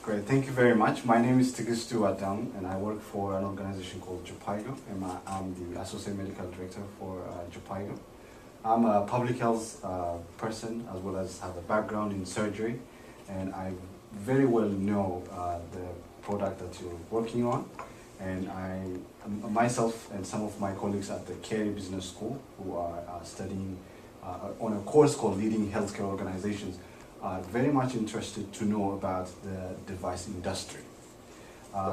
Great, thank you very much. My name is Tigistu Adam, and I work for an organization called Jupaigo, and I'm the Associate Medical Director for Jupaigo. I'm a public health person, as well as have a background in surgery, and I very well know the product that you're working on. And myself and some of my colleagues at the Carey Business School, who are studying on a course called Leading Healthcare Organizations, are very much interested to know about the device industry.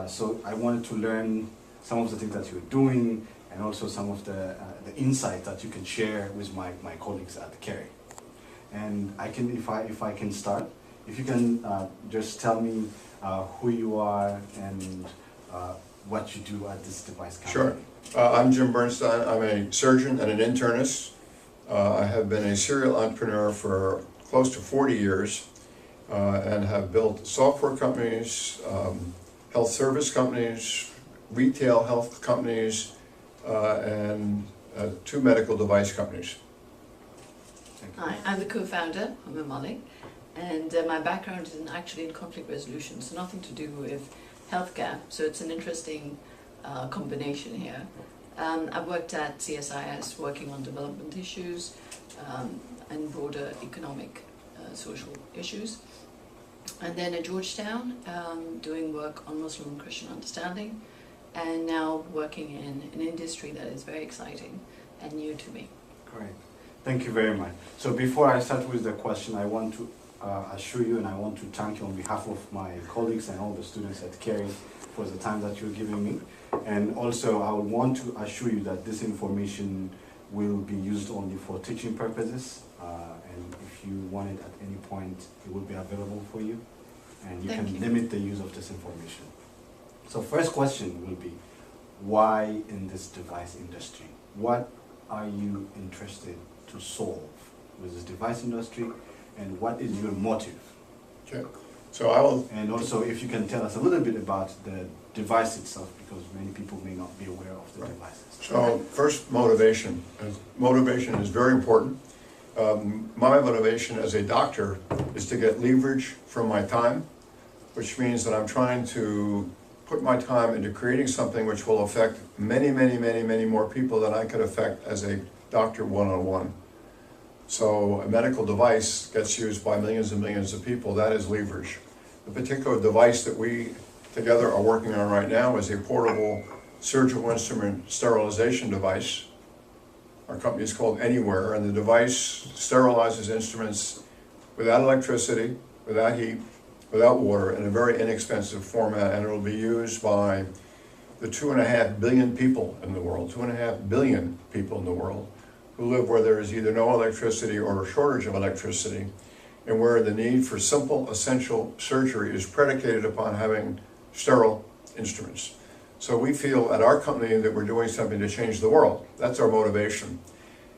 So I wanted to learn some of the things that you're doing, and also some of the insight that you can share with my colleagues at Carey. And if I can start, if you can just tell me who you are and what you do at this device company. Sure. I'm Jim Bernstein. I'm a surgeon and an internist. I have been a serial entrepreneur for close to 40 years and have built software companies, health service companies, retail health companies, and 2 medical device companies. Hi, I'm the co-founder, I'm Malik, and my background is actually in conflict resolution, so nothing to do with healthcare, so it's an interesting combination here. I've worked at CSIS working on development issues and broader economic social issues. And then at Georgetown, doing work on Muslim and Christian understanding, and now working in an industry that is very exciting and new to me. Great. Thank you very much. So before I start with the question, I want to assure you, and I want to thank you on behalf of my colleagues and all the students at Carey for the time that you're giving me. And also, I would want to assure you that this information will be used only for teaching purposes. And if you want it at any point, it will be available for you. And you can limit the use of this information. So first question will be, why in this device industry? What are you interested to solve with this device industry, and what is your motive? Okay. So I will. And also, if you can tell us a little bit about the device itself, because many people may not be aware of the devices. So first, motivation. Motivation is very important. My motivation as a doctor is to get leverage from my time, which means that I'm trying to put my time into creating something which will affect many, many, many, many more people than I could affect as a doctor one-on-one. So a medical device gets used by millions and millions of people. That is leverage. The particular device that we together are working on right now is a portable surgical instrument sterilization device. Our company is called Eniware, and the device sterilizes instruments without electricity, without heat, without water, in a very inexpensive format, and it will be used by the 2.5 billion people in the world, 2.5 billion people in the world, who live where there is either no electricity or a shortage of electricity, and where the need for simple, essential surgery is predicated upon having sterile instruments. So we feel at our company that we're doing something to change the world. That's our motivation.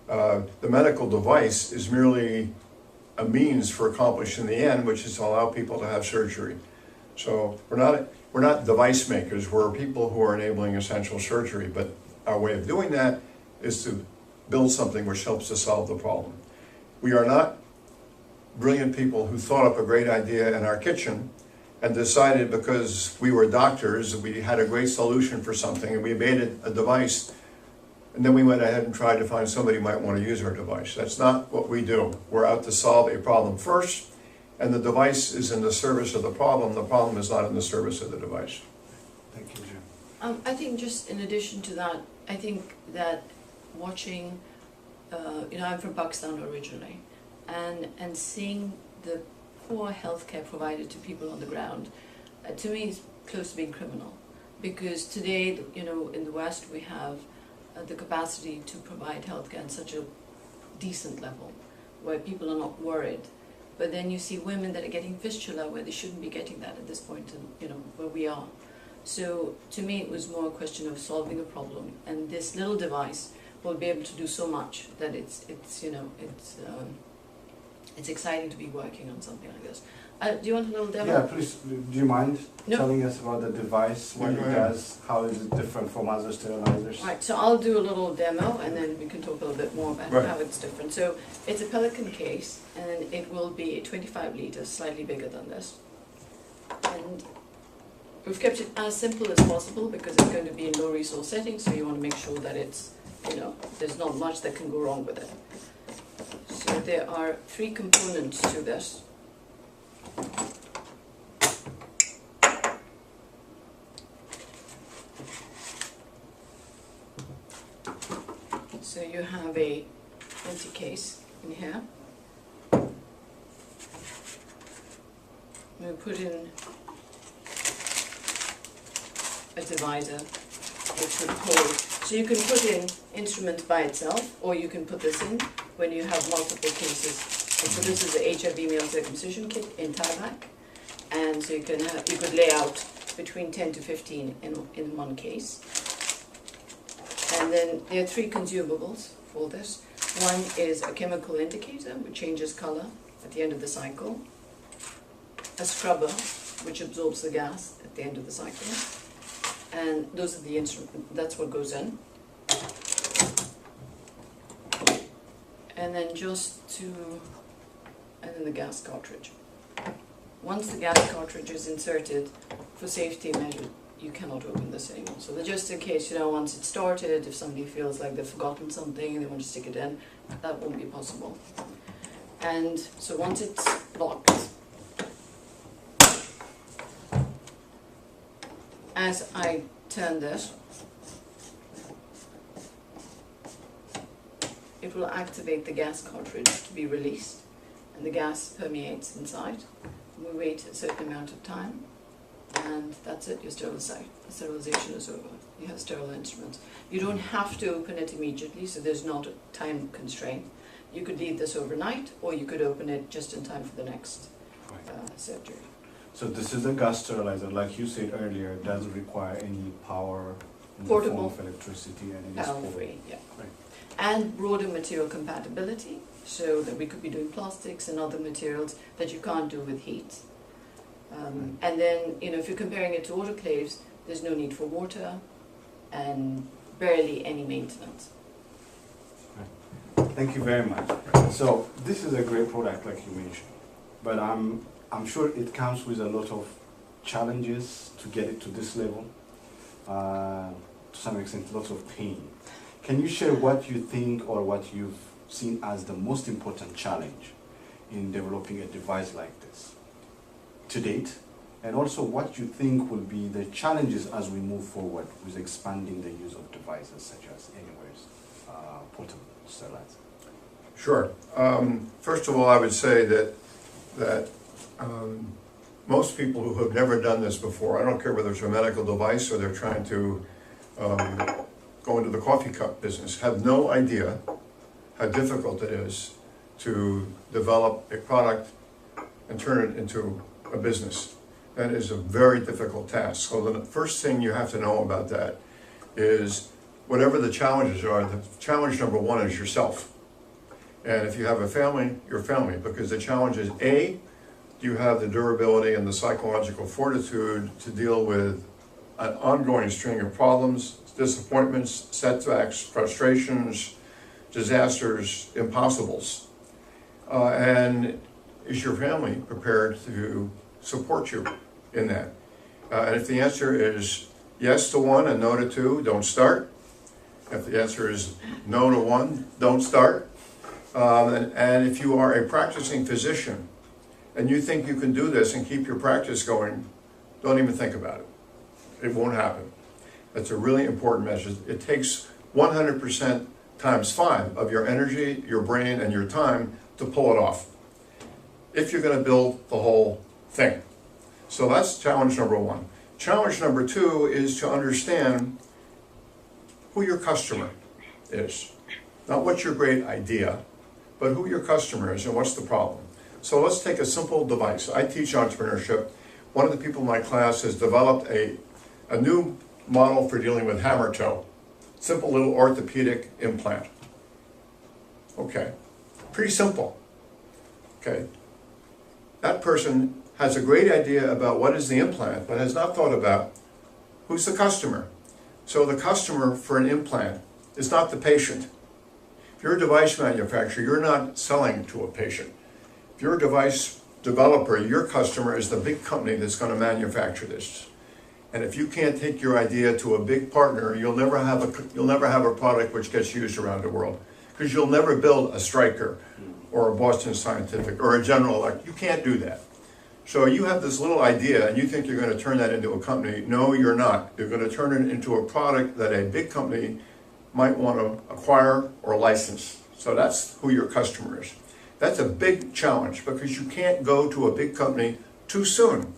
The medical device is merely a means for accomplishing the end, which is to allow people to have surgery. So we're not device makers, we're people who are enabling essential surgery, but our way of doing that is to build something which helps to solve the problem. We are not brilliant people who thought up a great idea in our kitchen and decided because we were doctors we had a great solution for something and we made it a device, and then we went ahead and tried to find somebody who might want to use our device. That's not what we do. We're out to solve a problem first, and the device is in the service of the problem. The problem is not in the service of the device. Thank you, Jim. I think just in addition to that, I think that watching, I'm from Pakistan originally, and seeing the poor healthcare provided to people on the ground, to me is close to being criminal. Because today, in the West we have the capacity to provide healthcare at such a decent level, where people are not worried. But then you see women that are getting fistula where they shouldn't be getting that at this point in, where we are. So to me it was more a question of solving a problem, and this little device will be able to do so much that it's exciting to be working on something like this. Do you want a little demo? Yeah, please. Do you mind telling us about the device, what it does, how is it different from other sterilizers? Right, so I'll do a little demo and then we can talk a little bit more about how it's different. So it's a Pelican case, and it will be 25 liters, slightly bigger than this. And And we've kept it as simple as possible because it's going to be in low resource settings, so you want to make sure that it's, there's not much that can go wrong with it. So there are 3 components to this. So you have a empty case in here. We put in a divider which would hold. So you can put in instrument by itself, or you can put this in when you have multiple cases. And so this is the HIV male circumcision kit in Tarmac, and so you could lay out between 10 to 15 in one case. And then there are 3 consumables for this. One is a chemical indicator which changes color at the end of the cycle, a scrubber which absorbs the gas at the end of the cycle, and those are the instruments. That's what goes in. And then and then the gas cartridge. Once the gas cartridge is inserted, for safety measure, you cannot open this anymore. So just in case, once it's started, if somebody feels like they've forgotten something and they want to stick it in, that won't be possible. And so once it's locked, as I turn this, it will activate the gas cartridge to be released, and the gas permeates inside. We wait a certain amount of time, and that's it, your sterilization is over. You have sterile instruments. You don't have to open it immediately, so there's not a time constraint. You could leave this overnight, or you could open it just in time for the next surgery. So this is a gas sterilizer, like you said earlier, it doesn't require any power in Portable. the form of electricity, and it is Power-free, portable. yeah. Right. And broader material compatibility, so that we could be doing plastics and other materials that you can't do with heat. And then, if you're comparing it to autoclaves, there's no need for water and barely any maintenance. Thank you very much. So this is a great product, like you mentioned, but I'm sure it comes with a lot of challenges to get it to this level. To some extent, lots of pain. Can you share what you think or what you've seen as the most important challenge in developing a device like this to date? And also what you think will be the challenges as we move forward with expanding the use of devices such as Eniware's portable sterilizer? Sure. First of all, I would say that most people who have never done this before, I don't care whether it's a medical device or they're trying to go into the coffee cup business, have no idea how difficult it is to develop a product and turn it into a business. That is a very difficult task. So the first thing you have to know about that is whatever the challenges are, the challenge number 1 is yourself. And if you have a family, your family, because the challenge is A, do you have the durability and the psychological fortitude to deal with an ongoing string of problems, disappointments, setbacks, frustrations, disasters, impossibles? And is your family prepared to support you in that? And if the answer is yes to 1 and no to 2, don't start. If the answer is no to 1, don't start. And if you are a practicing physician and you think you can do this and keep your practice going, don't even think about it. It won't happen. That's a really important message. It takes 100% times 5 of your energy, your brain, and your time to pull it off, if you're going to build the whole thing. So that's challenge number 1. Challenge number 2 is to understand who your customer is. Not what's your great idea, but who your customer is and what's the problem. So let's take a simple device. I teach entrepreneurship. One of the people in my class has developed a new model for dealing with hammer toe. Simple little orthopedic implant. Okay, pretty simple. Okay, that person has a great idea about what is the implant, but has not thought about who's the customer. So the customer for an implant is not the patient. If you're a device manufacturer, you're not selling to a patient. If you're a device developer, your customer is the big company that's going to manufacture this. And if you can't take your idea to a big partner, you'll never have a product which gets used around the world. Because you'll never build a Stryker or a Boston Scientific or a General Electric. You can't do that. So you have this little idea and you think you're going to turn that into a company. No, you're not. You're going to turn it into a product that a big company might want to acquire or license. So that's who your customer is. That's a big challenge because you can't go to a big company too soon.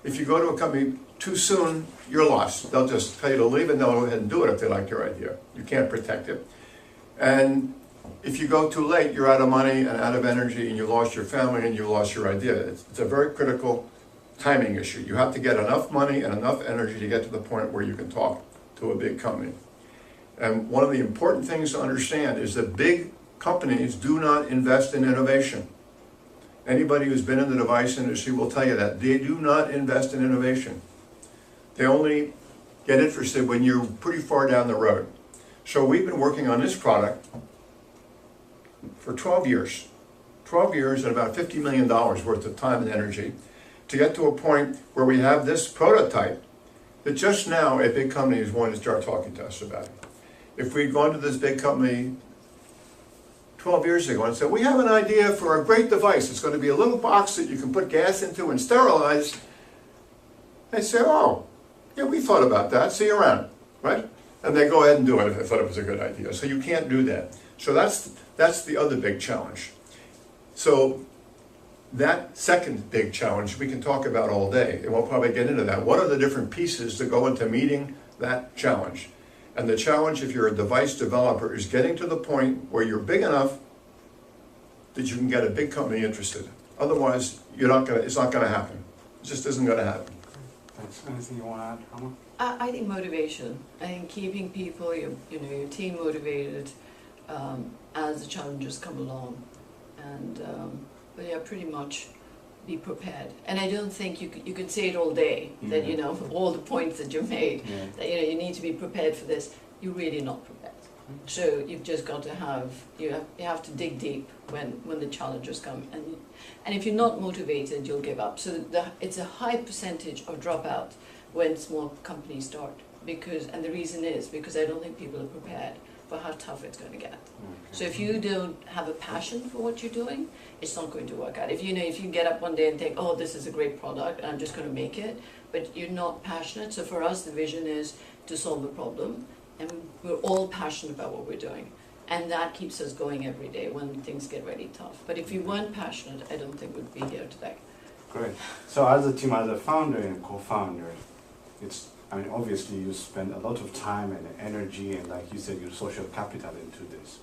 If you go to a company too soon, you're lost. They'll just tell you to leave and they'll go ahead and do it if they like your idea. You can't protect it. And if you go too late, you're out of money and out of energy and you lost your family and you lost your idea. It's a very critical timing issue. You have to get enough money and enough energy to get to the point where you can talk to a big company. And one of the important things to understand is that big companies do not invest in innovation. Anybody who's been in the device industry will tell you that. They do not invest in innovation. They only get interested when you're pretty far down the road. So we've been working on this product for 12 years. 12 years and about $50 million worth of time and energy to get to a point where we have this prototype that just now a big company is wanting to start talking to us about it. If we'd gone to this big company 12 years ago and said, we have an idea for a great device. It's going to be a little box that you can put gas into and sterilize. They say, oh, yeah, we thought about that. See you around, right? And they go ahead and do it if they thought it was a good idea. So you can't do that. So that's the other big challenge. So that second big challenge we can talk about all day, and we'll probably get into that. What are the different pieces that go into meeting that challenge? And the challenge, if you're a device developer, is getting to the point where you're big enough that you can get a big company interested. Otherwise, it's not going to happen. It just isn't going to happen. Thanks. Anything you want to add, Hama? I think motivation. I think keeping people, your team motivated as the challenges come along, and but yeah, pretty much be prepared. And I don't think you could say it all day that all the points that you made that you need to be prepared for this. You're really not prepared. So you've just got to you have to dig deep when the challenges come, and if you're not motivated, you'll give up. So it's a high percentage of dropout when small companies start, and the reason is because I don't think people are prepared for how tough it's going to get. So if you don't have a passion for what you're doing, it's not going to work out. If you get up one day and think, oh, this is a great product and I'm just going to make it, but you're not passionate. So for us, the vision is to solve a problem, and we're all passionate about what we're doing. And that keeps us going every day when things get really tough. But if you weren't passionate, I don't think we'd be here today. Great. So as a team, as a founder and co-founder, obviously you spend a lot of time and energy and, like you said, your social capital into this.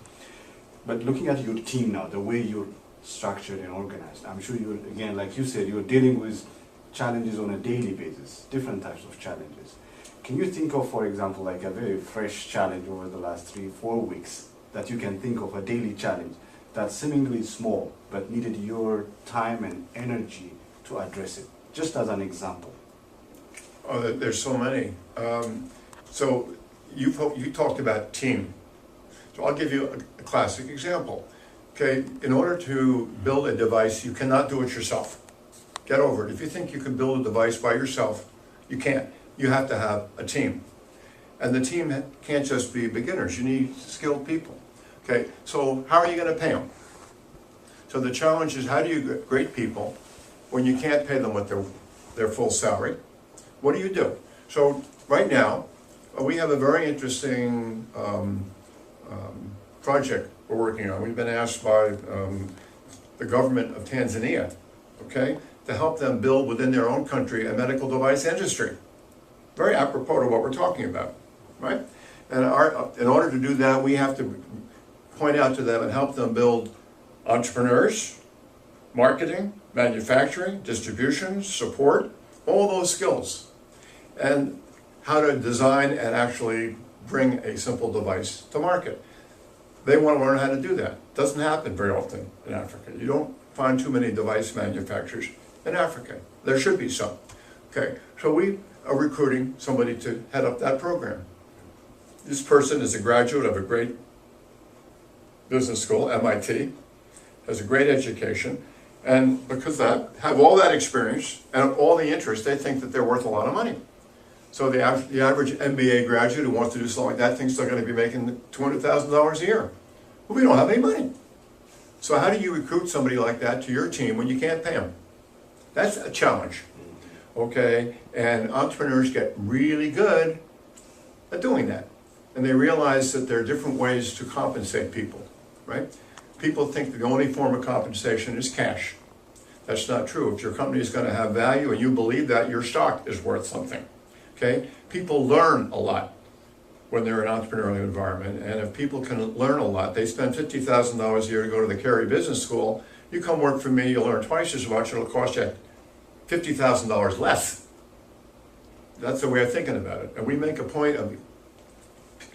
But looking at your team now, the way you're structured and organized, I'm sure you're, again, like you said, you're dealing with challenges on a daily basis, different types of challenges. Can you think of, for example, like a very fresh challenge over the last 3-4 weeks that you can think of, a daily challenge that's seemingly small but needed your time and energy to address it, just as an example? Oh, there's so many. So you talked about team. So I'll give you a classic example. Okay, in order to build a device, you cannot do it yourself. Get over it. If you think you can build a device by yourself, you can't. You have to have a team. And the team can't just be beginners. You need skilled people. Okay, so how are you going to pay them? So the challenge is, how do you get great people when you can't pay them with their full salary? What do you do? So right now, we have a very interesting project we're working on. We've been asked by the government of Tanzania, okay, to help them build within their own country a medical device industry. Very apropos to what we're talking about, right? And in order to do that, we have to point out to them and help them build entrepreneurs, marketing, manufacturing, distribution, support, all those skills, and how to design and actually bring a simple device to market. They want to learn how to do that. Doesn't happen very often in Africa. You don't find too many device manufacturers in Africa. There should be some. Okay, so we are recruiting somebody to head up that program. This person is a graduate of a great business school, MIT, has a great education, And because that, have all that experience and all the interest, they think that they're worth a lot of money. So the average MBA graduate who wants to do something like that thinks they're going to be making $200,000 a year. Well, we don't have any money. So how do you recruit somebody like that to your team when you can't pay them? That's a challenge, okay? And entrepreneurs get really good at doing that. And they realize that there are different ways to compensate people, right? People think that the only form of compensation is cash. That's not true. If your company is going to have value and you believe that, your stock is worth something, okay? People learn a lot when they're in an entrepreneurial environment, and if people can learn a lot, they spend $50,000 a year to go to the Cary Business School. You come work for me, you'll learn twice as much, it'll cost you $50,000 less. That's the way of thinking about it. And we make a point of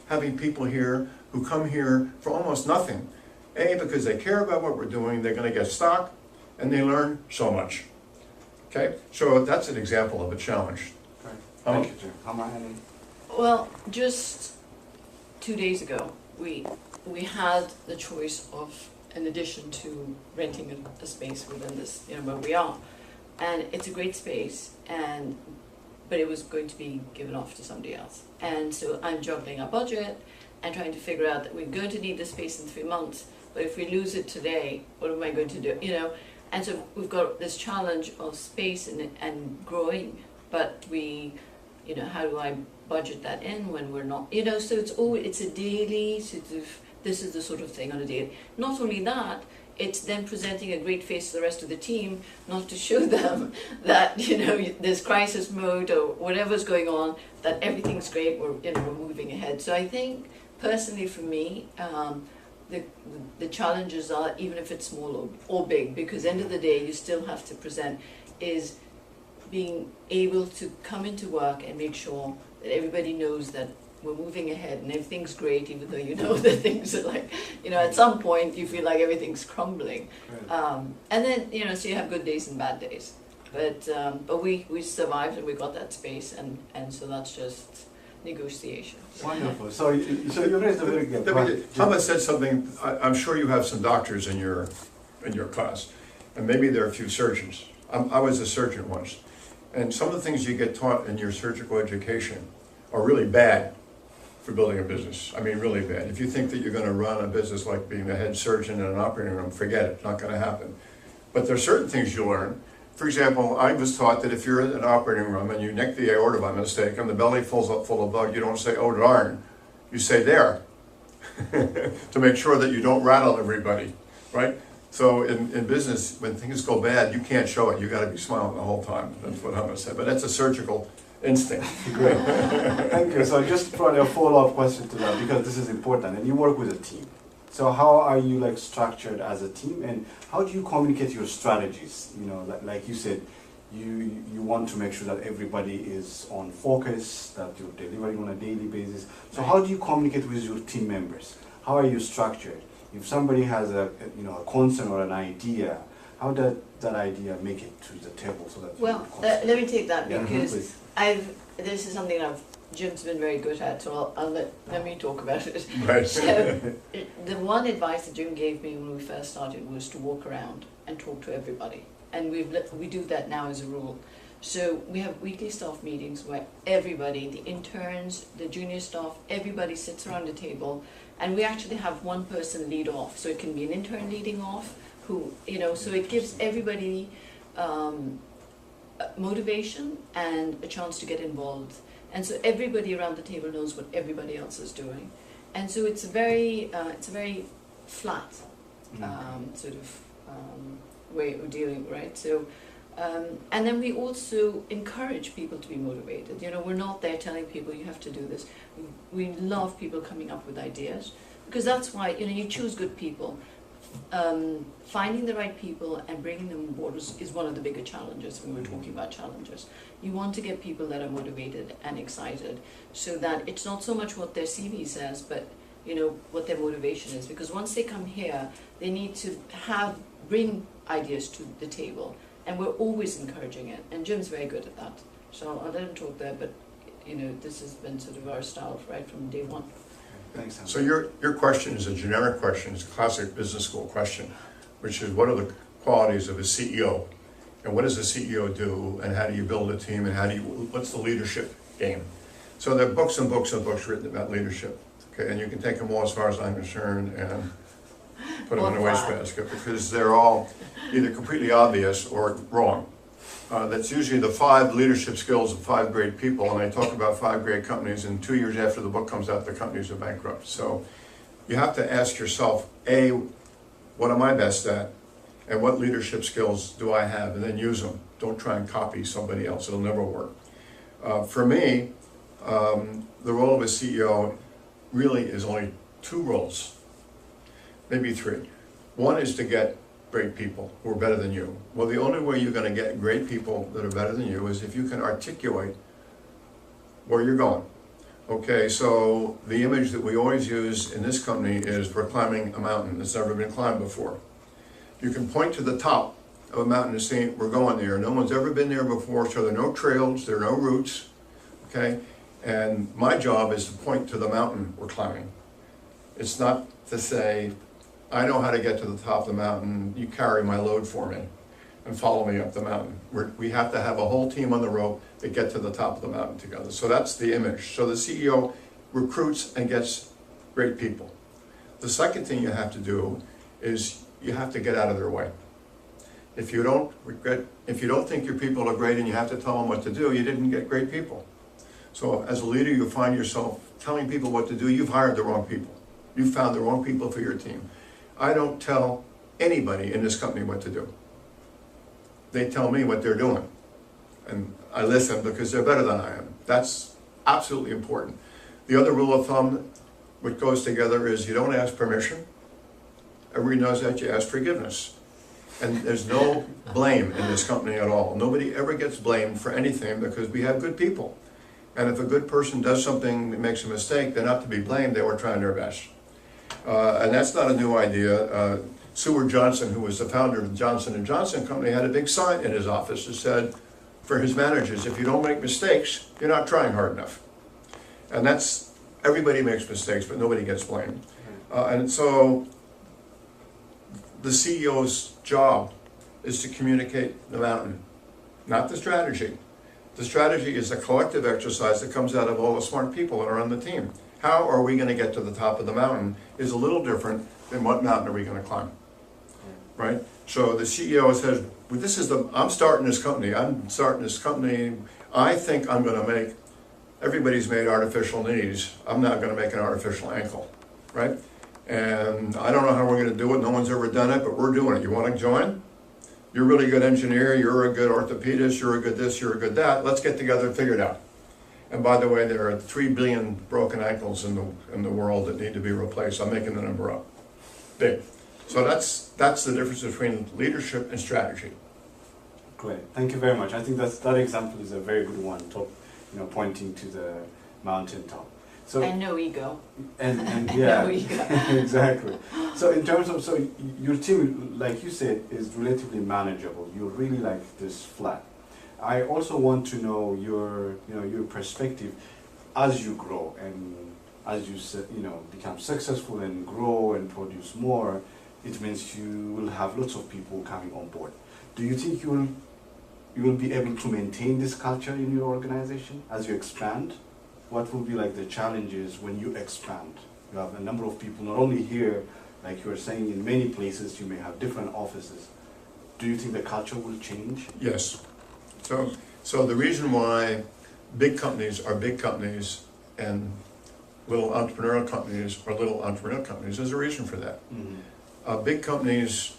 having people here who come here for almost nothing. A, because they care about what we're doing, they're going to get stock, and they learn so much. Okay, so that's an example of a challenge. Okay. Thank you, Jim. How am I handling? Well, just 2 days ago, we had the choice of, in addition to renting a space within this, where we are, and it's a great space, but it was going to be given off to somebody else. And so I'm juggling our budget and trying to figure out that we're going to need this space in 3 months, but if we lose it today, what am I going to do? And so we've got this challenge of space and growing, but how do I budget that in when we're not, so it's a daily sort of, this is the sort of thing on a daily. Not only that, it's then presenting a great face to the rest of the team, not to show them that, there's crisis mode or whatever's going on, that everything's great, we're moving ahead. So I think, personally for me, the challenges are, even if it's small or big, because end of the day, you still have to present, is being able to come into work and make sure that everybody knows that we're moving ahead and everything's great, even though that things are like, at some point you feel like everything's crumbling. Right. And then, so you have good days and bad days. But we survived and we got that space, and so that's just negotiation. Wonderful. So you raised a very good point. Thomas said something, I'm sure you have some doctors in your class, and maybe there are a few surgeons. I was a surgeon once, and some of the things you get taught in your surgical education are really bad for building a business. I mean, really bad. If you think that you're going to run a business like being the head surgeon in an operating room, forget it, not going to happen. But there are certain things you learn. For example, I was taught that if you're in an operating room and you nick the aorta by mistake and the belly fills up full of blood, you don't say, oh darn, you say there, to make sure that you don't rattle everybody, right? So in business, when things go bad, you can't show it. You got to be smiling the whole time. That's what Thomas said. But that's a surgical instinct. Great. Thank you. So just probably a follow-up question to that, because this is important, and you work with a team. So how are you structured as a team, and how do you communicate your strategies? Like you said, you want to make sure that everybody is on focus, that you're delivering on a daily basis. So how do you communicate with your team members? How are you structured? If somebody has a concern or an idea, how does that idea make it to the table so that? Well, let me take that, because please. this is something Jim's been very good at, so I'll let me talk about it. Right. So, the one advice that Jim gave me when we first started was to walk around and talk to everybody, and we do that now as a rule. So we have weekly staff meetings where everybody, the interns, the junior staff, everybody sits around the table, and we actually have one person lead off. So it can be an intern leading off, so it gives everybody motivation and a chance to get involved. And so everybody around the table knows what everybody else is doing. And so it's a very flat way of dealing, right? So, and then we also encourage people to be motivated. We're not there telling people you have to do this. We love people coming up with ideas, because that's why, you choose good people. Finding the right people and bringing them on board is one of the bigger challenges when we're talking about challenges. You want to get people that are motivated and excited, so that it's not so much what their CV says, but what their motivation is. Because once they come here, they need to bring ideas to the table, and we're always encouraging it. And Jim's very good at that. So I'll let him talk there, but this has been sort of our style right from day one. Thanks, Sam. So your question is a generic question. It's a classic business school question, which is what are qualities of a CEO. And what does a CEO do, and how do you build a team, and what's the leadership game? So there are books and books and books written about leadership, okay, and you can take them all as far as I'm concerned and put them in a wastebasket, because they're all either completely obvious or wrong. That's usually the 5 leadership skills of 5 great people, and I talk about 5 great companies, and 2 years after the book comes out, the companies are bankrupt. So you have to ask yourself, A, what am I best at? And what leadership skills do I have? And then use them. Don't try and copy somebody else. It'll never work. For me, the role of a CEO really is only 2 roles, maybe 3. One is to get great people who are better than you. Well, the only way you're going to get great people that are better than you is if you can articulate where you're going. Okay, so the image that we always use in this company is we're climbing a mountain that's never been climbed before. You can point to the top of a mountain and say, we're going there. No one's ever been there before, so there are no trails, there are no routes, okay? And my job is to point to the mountain we're climbing. It's not to say, I know how to get to the top of the mountain, you carry my load for me and follow me up the mountain. We have to have a whole team on the rope to get to the top of the mountain together. So that's the image. So the CEO recruits and gets great people. The second thing you have to do is you have to get out of their way. If you don't think your people are great and you have to tell them what to do, you didn't get great people. So as a leader, you find yourself telling people what to do, you've hired the wrong people. You've found the wrong people for your team. I don't tell anybody in this company what to do. They tell me what they're doing. And I listen because they're better than I am. That's absolutely important. The other rule of thumb which goes together is you don't ask permission. Everybody knows that you ask forgiveness. And there's no blame in this company at all. Nobody ever gets blamed for anything because we have good people. And if a good person does something that makes a mistake, they're not to be blamed, they were trying their best. And that's not a new idea. Seward Johnson, who was the founder of the Johnson & Johnson Company, had a big sign in his office that said, for his managers, if you don't make mistakes, you're not trying hard enough. And that's, everybody makes mistakes, but nobody gets blamed. And so the CEO's job is to communicate the mountain, not the strategy. The strategy is a collective exercise that comes out of all the smart people that are on the team. How are we going to get to the top of the mountain is a little different than what mountain are we going to climb, right? So the CEO says, well, I'm starting this company. I think I'm going to make, everybody's made artificial knees. I'm not going to make an artificial ankle, right? And I don't know how we're going to do it. No one's ever done it, but we're doing it. You want to join? You're a really good engineer. You're a good orthopedist. You're a good this. You're a good that. Let's get together and figure it out. And by the way, there are 3 billion broken ankles in the world that need to be replaced. I'm making the number up. Big. So that's the difference between leadership and strategy. Great. Thank you very much. I think that example is a very good one, pointing to the mountaintop. So, and no ego. And yeah, no ego. exactly. So in terms of, your team, like you said, is relatively manageable. You really like this flat. I also want to know your perspective as you grow and as you become successful and grow and produce more. It means you will have lots of people coming on board. Do you think you will be able to maintain this culture in your organization as you expand? What will be like the challenges when you expand? You have a number of people, not only here, like you were saying, in many places you may have different offices. Do you think the culture will change? Yes. So the reason why big companies are big companies and little entrepreneurial companies are little entrepreneurial companies, there's a reason for that. Mm-hmm. Big companies,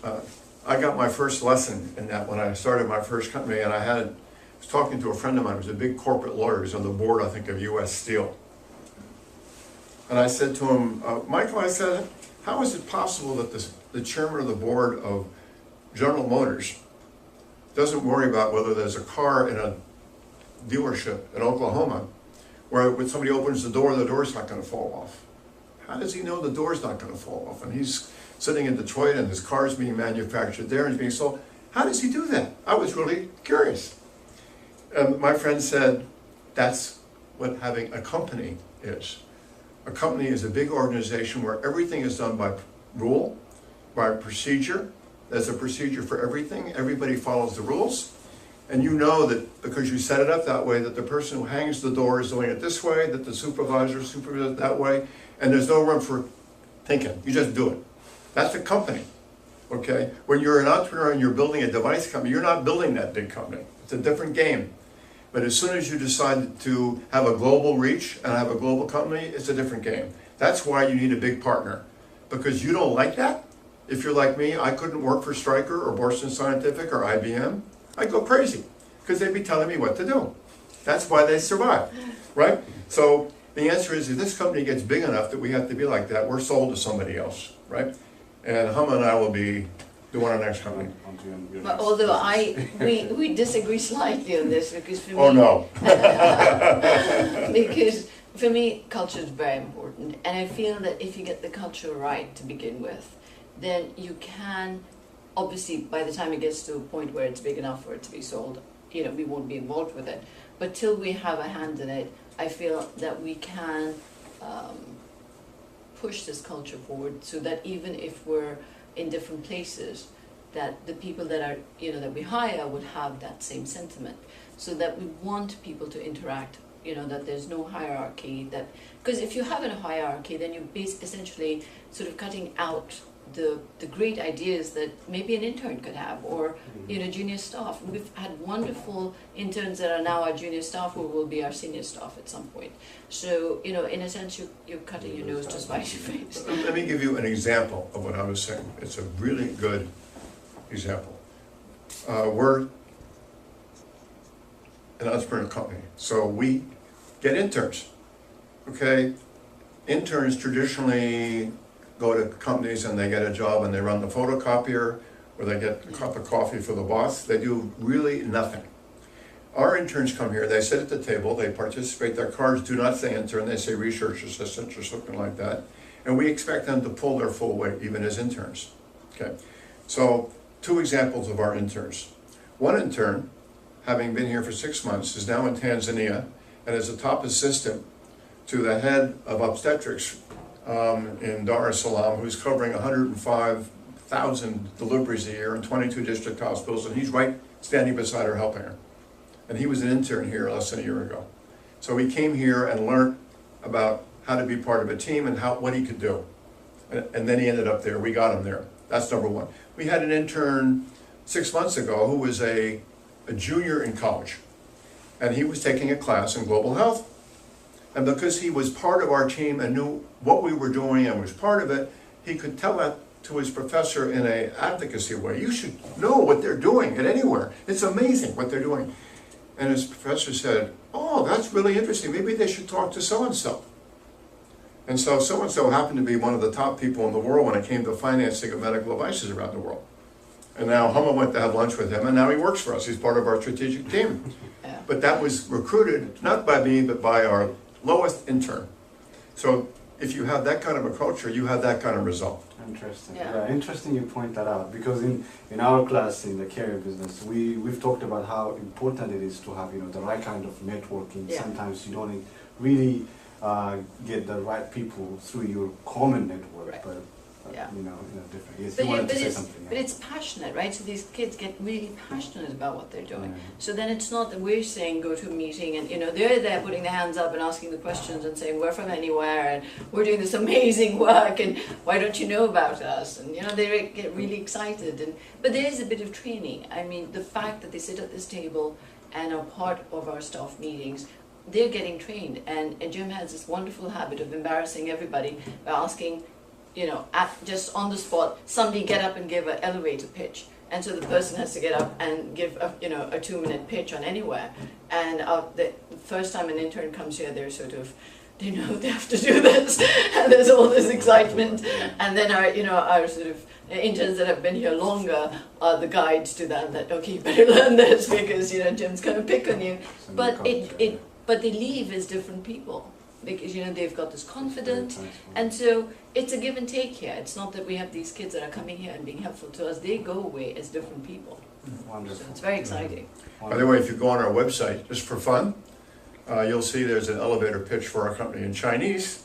I got my first lesson in that when I started my first company, and I was talking to a friend of mine who was a big corporate lawyer. He was on the board, I think, of U.S. Steel. And I said to him, Michael, I said, how is it possible that the chairman of the board of General Motors doesn't worry about whether there's a car in a dealership in Oklahoma where when somebody opens the door's not going to fall off? How does he know the door's not going to fall off? And he's sitting in Detroit and his car's being manufactured there and being sold. How does he do that? I was really curious. And my friend said, that's what having a company is. A company is a big organization where everything is done by rule, by procedure, There's a procedure for everything. Everybody follows the rules. And you know that because you set it up that way, that the person who hangs the door is doing it this way, that the supervisor supervises it that way, and there's no room for thinking. You just do it. That's a company, okay? When you're an entrepreneur and you're building a device company, you're not building that big company. It's a different game. But as soon as you decide to have a global reach and have a global company, it's a different game. That's why you need a big partner. Because you don't like that. If you're like me, I couldn't work for Stryker or Boston Scientific or IBM. I'd go crazy because they'd be telling me what to do. That's why they survive, right? So the answer is if this company gets big enough that we have to be like that, we're sold to somebody else, right? And Hama and I will be doing our next company. But although we disagree slightly on this because for me, Oh no. because for me culture is very important, and I feel that if you get the culture right to begin with, then you can, obviously by the time it gets to a point where it's big enough for it to be sold, you know, we won't be involved with it. But till we have a hand in it, I feel that we can push this culture forward so that even if we're in different places, that the people that are, you know, that we hire would have that same sentiment, so that we want people to interact, you know, that there's no hierarchy, that, because if you have a hierarchy, then you're essentially sort of cutting out the great ideas that maybe an intern could have, or you know, junior staff. We've had wonderful interns that are now our junior staff who will be our senior staff at some point. So, you know, in a sense, you're cutting your nose to spite your face. Let me give you an example of what I was saying. It's a really good example. We're an entrepreneur company, so we get interns, okay? Interns traditionally go to companies and they get a job and they run the photocopier, or they get a cup of coffee for the boss. They do really nothing. Our interns come here, they sit at the table, they participate, their cards do not say intern, they say research assistant or something like that, and we expect them to pull their full weight even as interns, okay? So, two examples of our interns. One intern, having been here for 6 months, is now in Tanzania and is a top assistant to the head of obstetrics in Dar es Salaam, who's covering 105,000 deliveries a year in 22 district hospitals, and he's right standing beside her helping her. And he was an intern here less than a year ago. So he came here and learned about how to be part of a team and what he could do. And then he ended up there. We got him there. That's number one. We had an intern 6 months ago who was a junior in college, and he was taking a class in global health. And because he was part of our team and knew what we were doing and was part of it, he could tell that to his professor in an advocacy way. You should know what they're doing at Eniware. It's amazing what they're doing. And his professor said, oh, that's really interesting. Maybe they should talk to so-and-so. And so happened to be one of the top people in the world when it came to financing of medical devices around the world. And now Hama went to have lunch with him, and now he works for us. He's part of our strategic team. Yeah. But that was recruited, not by me, but by our lowest intern. So if you have that kind of a culture, you have that kind of result. Interesting. Yeah. Yeah, interesting you point that out, because in our class in the career business, we've talked about how important it is to have, you know, the right kind of networking. Yeah. Sometimes you don't really get the right people through your common network, Right. but Yeah. you know, different. Yes, But, you wanted to say it's, something. but it's passionate, right? So these kids get really passionate about what they're doing. Yeah. So then it's not that we're saying go to a meeting and, you know, they're there putting their hands up and asking the questions and saying we're from Eniware and we're doing this amazing work and why don't you know about us? And, you know, they get really excited. But there is a bit of training. I mean, the fact that they sit at this table and are part of our staff meetings, they're getting trained. And Jim has this wonderful habit of embarrassing everybody by asking, you know, just on the spot, somebody get up and give an elevator pitch. And so the person has to get up and give a 2-minute pitch on Eniware. And the first time an intern comes here, they're sort of, they know they have to do this, and there's all this excitement. And then our sort of interns that have been here longer are the guides to that okay, you better learn this because, you know, Jim's going to pick on you. But but they leave as different people, because, you know, they've got this confidence, and so it's a give and take here. It's not that we have these kids that are coming here and being helpful to us. They go away as different people. Wonderful. So it's very exciting. By the way, if you go on our website, just for fun, you'll see there's an elevator pitch for our company in Chinese,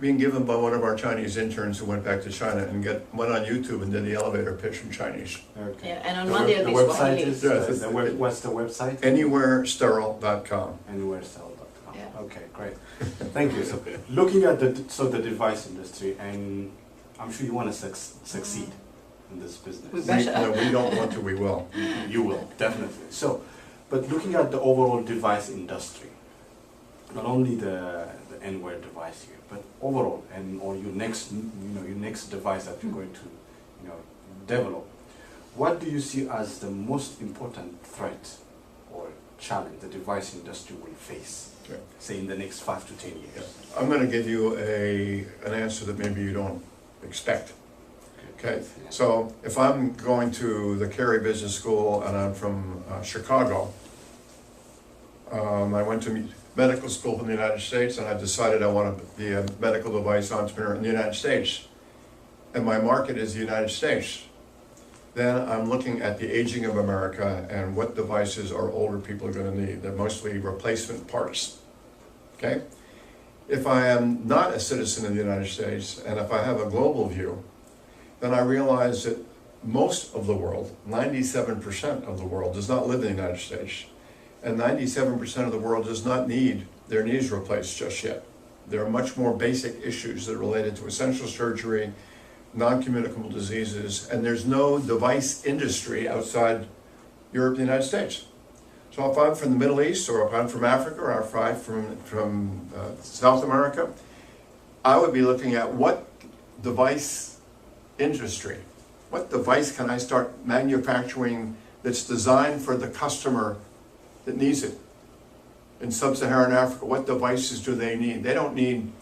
being given by one of our Chinese interns who went back to China and went on YouTube and did the elevator pitch in Chinese. Okay. Yeah, and on The Monday web- it'll the be website Swahili. is, Yes. what's the website? Eniwaresteril.com. Eniware.com. Yeah. Okay, great. Thank you. So looking at the device industry, and I'm sure you want to succeed in this business. We better. No, we don't want to, we will. You will, definitely. So, but looking at the overall device industry, not only the Eniware device here, but overall, or your next, your next device that you're going to, develop, what do you see as the most important threat or challenge the device industry will face, Okay. say in the next 5 to 10 years? I'm going to give you an answer that maybe you don't expect. Okay, Yeah. so if I'm going to the Carey Business School and I'm from Chicago, I went to medical school in the United States and I decided I want to be a medical device entrepreneur in the United States. And my market is the United States. Then I'm looking at the aging of America and what devices are older people going to need. They're mostly replacement parts. Okay? If I am not a citizen of the United States and if I have a global view, then I realize that most of the world, 97% of the world, does not live in the United States. And 97% of the world does not need their knees replaced just yet. There are much more basic issues that are related to essential surgery, non-communicable diseases, and there's no device industry outside Europe and the United States. So if I'm from the Middle East, or if I'm from Africa, or if I'm from South America, I would be looking at what device industry, what device can I start manufacturing that's designed for the customer that needs it. In sub-Saharan Africa, what devices do they need? They don't need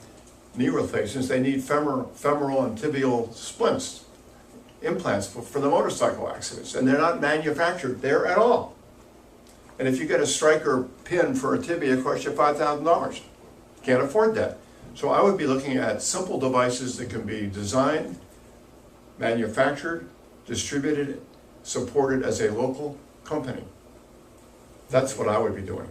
knee replacements, they need femoral and tibial splints, implants for the motorcycle accidents, and they're not manufactured there at all. And if you get a striker pin for a tibia, it costs you $5,000. Can't afford that. So I would be looking at simple devices that can be designed, manufactured, distributed, supported as a local company. That's what I would be doing.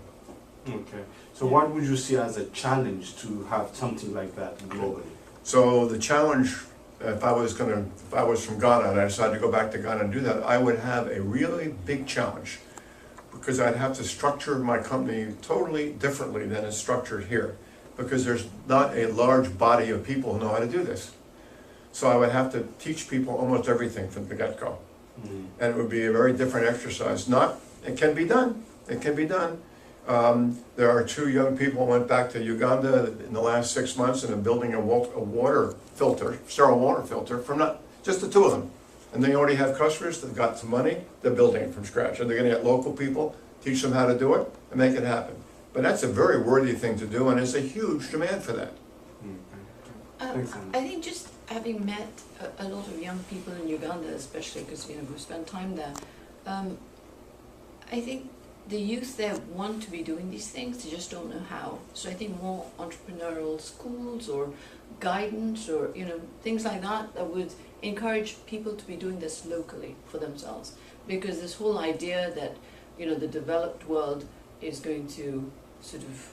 Okay. So what would you see as a challenge to have something like that globally? So the challenge, if I was from Ghana and I decided to go back to Ghana and do that, I would have a really big challenge because I'd have to structure my company totally differently than it's structured here because there's not a large body of people who know how to do this. So I would have to teach people almost everything from the get-go. Mm-hmm. And it would be a very different exercise. It can be done. It can be done. There are 2 young people who went back to Uganda in the last 6 months and are building a water filter, sterile water filter, from just the 2 of them. And they already have customers, they've got some money, they're building it from scratch. And they're going to get local people, teach them how to do it, and make it happen. But that's a very worthy thing to do, and there's a huge demand for that. Thanks, Anna. I think just having met a lot of young people in Uganda, especially because we've spent time there, I think the youth there want to be doing these things, they just don't know how. So I think more entrepreneurial schools or guidance or things like that would encourage people to be doing this locally for themselves. Because this whole idea that the developed world is going to sort of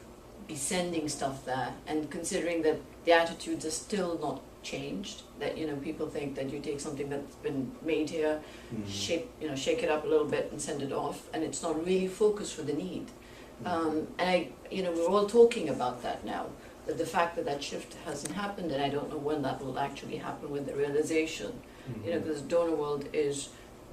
be sending stuff there, and considering that the attitudes are still not changed, that people think that you take something that's been made here, Mm-hmm. shake it up a little bit and send it off, and it's not really focused for the need. And we're all talking about that now, that the fact that shift hasn't happened, and I don't know when that will actually happen with the realization, because donor world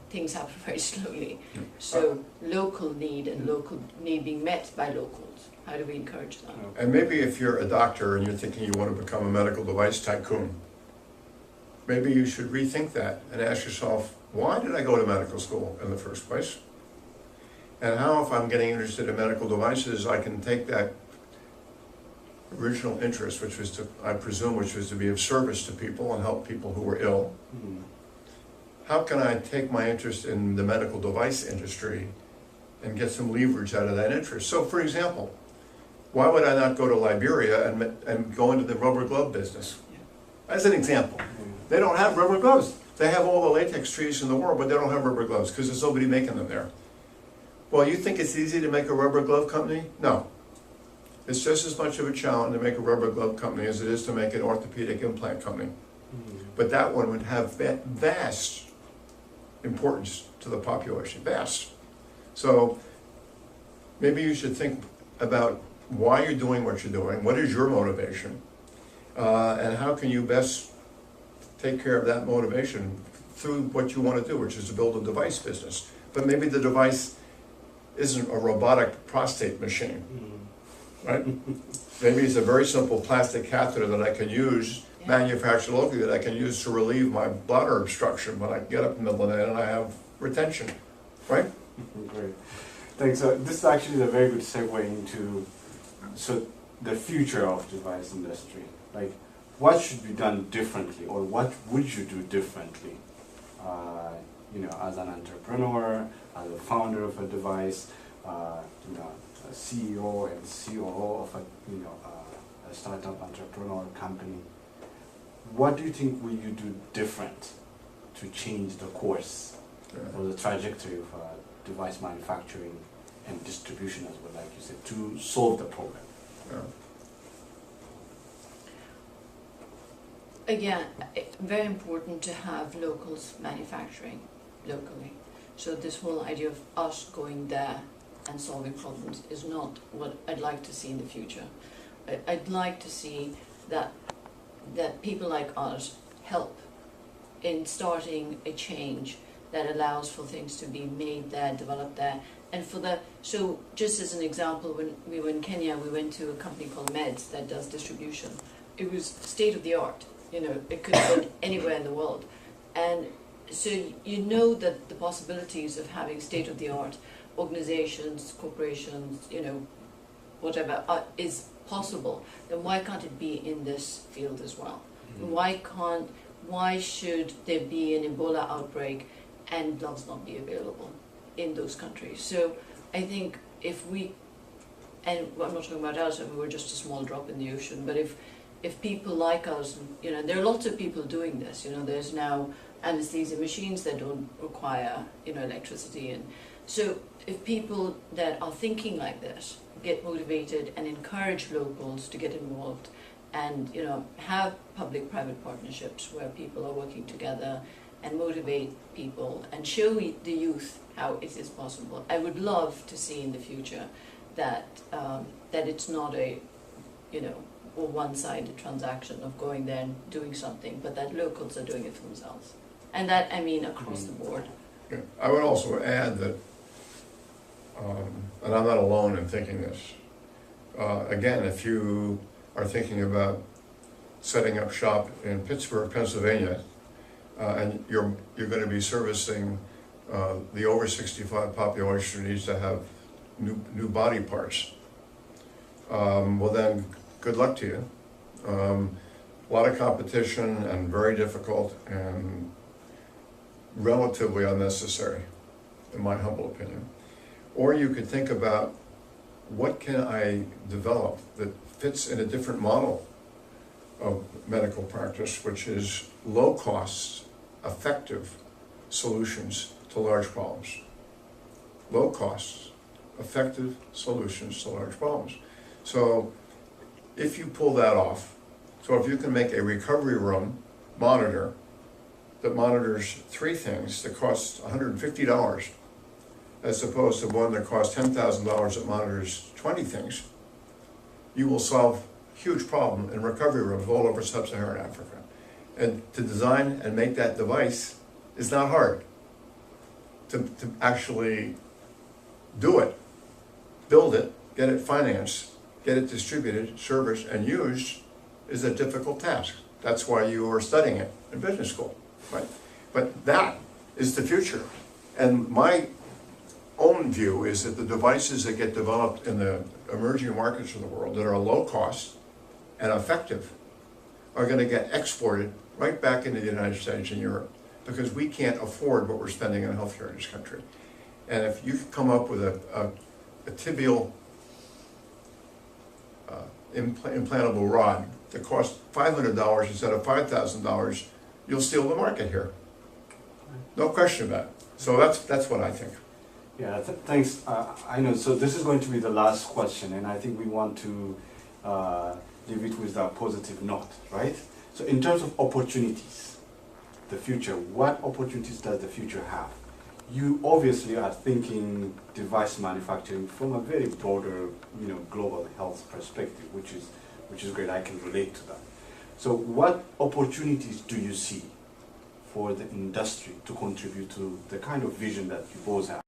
things happen very slowly. So local need and local need being met by locals. How do we encourage that? And maybe if you're a doctor and you're thinking you want to become a medical device tycoon, maybe you should rethink that and ask yourself, why did I go to medical school in the first place? And how, if I'm getting interested in medical devices, I can take that original interest, which was to be of service to people and help people who were ill. Mm-hmm. How can I take my interest in the medical device industry and get some leverage out of that interest? So, for example, why would I not go to Liberia and go into the rubber glove business? As an example, they don't have rubber gloves. They have all the latex trees in the world, but they don't have rubber gloves because there's nobody making them there. Well, you think it's easy to make a rubber glove company? No. It's just as much of a challenge to make a rubber glove company as it is to make an orthopedic implant company. But that one would have vast importance to the population, vast. So maybe you should think about why you're doing what you're doing, what is your motivation, and how can you best take care of that motivation through what you want to do, which is to build a device business. But maybe the device isn't a robotic prostate machine, right? Maybe it's a very simple plastic catheter that I can use, manufactured locally, that I can use to relieve my bladder obstruction when I get up in the middle of the night and I have retention, right? Great. Thanks. This is actually a very good segue into the future of device industry. Like, what should be done differently, or what would you do differently? As an entrepreneur, as a founder of a device, a CEO and COO of a startup entrepreneur company. What do you think will you do different to change the course or the trajectory of device manufacturing and distribution as well, like you said, to solve the problem? Again, very important to have locals manufacturing locally. So this whole idea of us going there and solving problems is not what I'd like to see in the future. I'd like to see that people like us help in starting a change that allows for things to be made there, developed there. And so just as an example, when we were in Kenya, we went to a company called Meds that does distribution. It was state of the art. It could have been anywhere in the world. And so that the possibilities of having state-of-the-art organizations, corporations, whatever, is possible. Then why can't it be in this field as well? Mm-hmm. Why should there be an Ebola outbreak and gloves not be available in those countries? So I think and I'm not talking about us, we're just a small drop in the ocean, but if people like us, there are lots of people doing this. There's now anesthesia machines that don't require, electricity, and so if people that are thinking like this get motivated and encourage locals to get involved, and have public-private partnerships where people are working together and motivate people and show the youth how it is possible. I would love to see in the future that it's not a or one-sided transaction of going there and doing something, but that locals are doing it for themselves. And that, across the board. Yeah. I would also add that, and I'm not alone in thinking this, again, if you are thinking about setting up shop in Pittsburgh, Pennsylvania, and you're going to be servicing the over 65 population who needs to have new body parts, well then, good luck to you. A lot of competition and very difficult and relatively unnecessary, in my humble opinion. Or you could think about, what can I develop that fits in a different model of medical practice, which is low cost, effective solutions to large problems. Low costs, effective solutions to large problems. So if you pull that off, so if you can make a recovery room monitor that monitors 3 things that costs $150, as opposed to one that costs $10,000 that monitors 20 things, you will solve a huge problem in recovery rooms all over sub-Saharan Africa. And to design and make that device is not hard. To actually do it, build it, get it financed, get it distributed, serviced, and used is a difficult task. That's why you are studying it in business school, right? But that is the future. And my own view is that the devices that get developed in the emerging markets of the world that are low cost and effective are going to get exported right back into the United States and Europe, because we can't afford what we're spending on healthcare in this country. And if you come up with a tibial implantable rod that costs $500 instead of $5,000, you'll steal the market here. No question about it. So that's what I think. Yeah, thanks. I know, so this is going to be the last question, and I think we want to leave it with a positive note, right? So in terms of opportunities, the future, what opportunities does the future have? You obviously are thinking device manufacturing from a very broader, global health perspective, which is great. I can relate to that. So what opportunities do you see for the industry to contribute to the kind of vision that you both have?